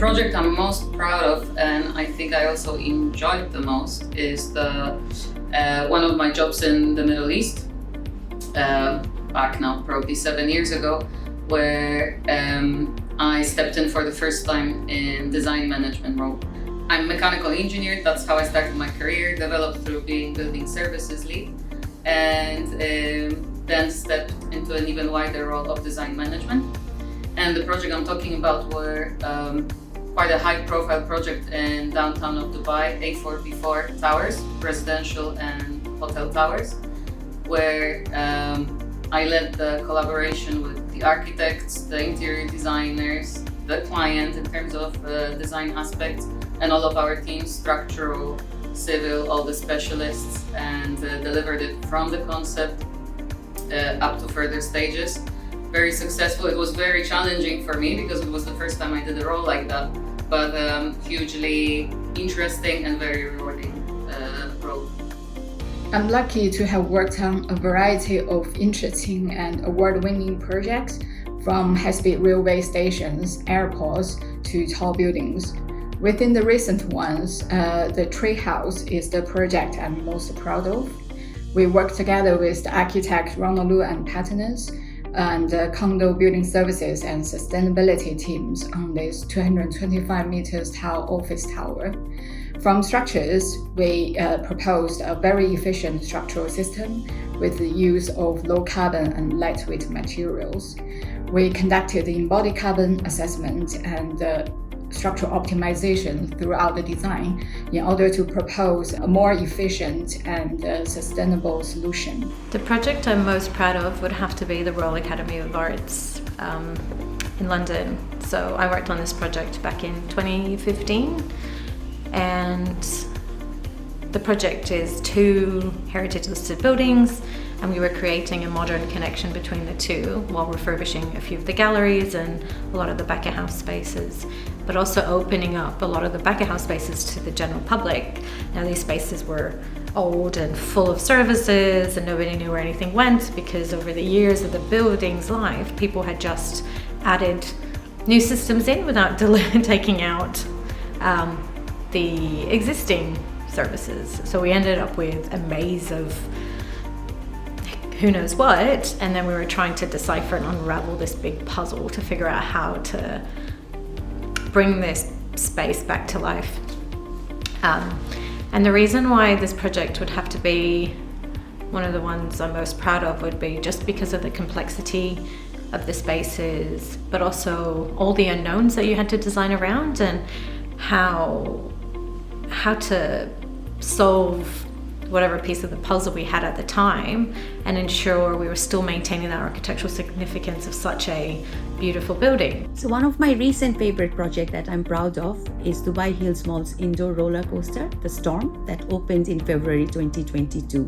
project I'm most proud of, and I think I also enjoyed the most, is the one of my jobs in the Middle East, back now probably 7 years ago, where I stepped in for the first time in design management role. I'm a mechanical engineer, that's how I started my career, developed through being building services lead, and then stepped into an even wider role of design management. And the project I'm talking about were quite a high-profile project in downtown of Dubai, A44 towers, residential and hotel towers, where I led the collaboration with the architects, the interior designers, the client in terms of design aspects, and all of our teams, structural, civil, all the specialists, and delivered it from the concept up to further stages. Very successful. It was very challenging for me because it was the first time I did a role like that, but hugely interesting and very rewarding role. I'm lucky to have worked on a variety of interesting and award-winning projects, from high-speed railway stations, airports, to tall buildings. Within the recent ones, the Tree House is the project I'm most proud of. We worked together with the architect Ronald and partners and Cundall Building Services and Sustainability teams on this 225 meters tall office tower. From structures, we proposed a very efficient structural system with the use of low carbon and lightweight materials. We conducted the embodied carbon assessment and structural optimization throughout the design in order to propose a more efficient and sustainable solution. The project I'm most proud of would have to be the Royal Academy of Arts in London. So I worked on this project back in 2015, and the project is 2 heritage listed buildings, and we were creating a modern connection between the two while refurbishing a few of the galleries and a lot of the back of house spaces, but also opening up a lot of the back of house spaces to the general public. Now, these spaces were old and full of services and nobody knew where anything went, because over the years of the building's life, people had just added new systems in without taking out the existing services. So we ended up with a maze of who knows what, and then we were trying to decipher and unravel this big puzzle to figure out how to bring this space back to life. And the reason why this project would have to be one of the ones I'm most proud of would be just because of the complexity of the spaces, but also all the unknowns that you had to design around, and how to solve whatever piece of the puzzle we had at the time and ensure we were still maintaining the architectural significance of such a beautiful building. So one of my recent favorite projects that I'm proud of is Dubai Hills Mall's indoor roller coaster, The Storm, that opened in February 2022.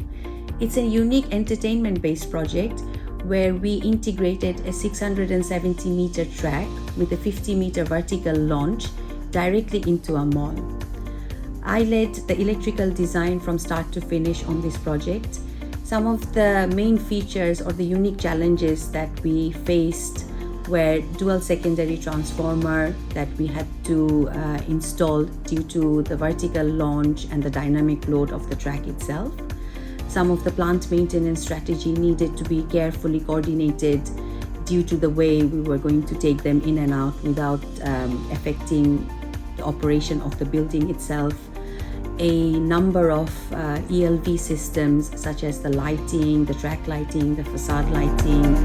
It's a unique entertainment-based project where we integrated a 670-meter track with a 50-meter vertical launch directly into a mall. I led the electrical design from start to finish on this project. Some of the main features or the unique challenges that we faced were dual secondary transformer that we had to install due to the vertical launch and the dynamic load of the track itself. Some of the plant maintenance strategy needed to be carefully coordinated due to the way we were going to take them in and out without affecting the operation of the building itself. A number of ELV systems such as the lighting, the track lighting, the facade lighting,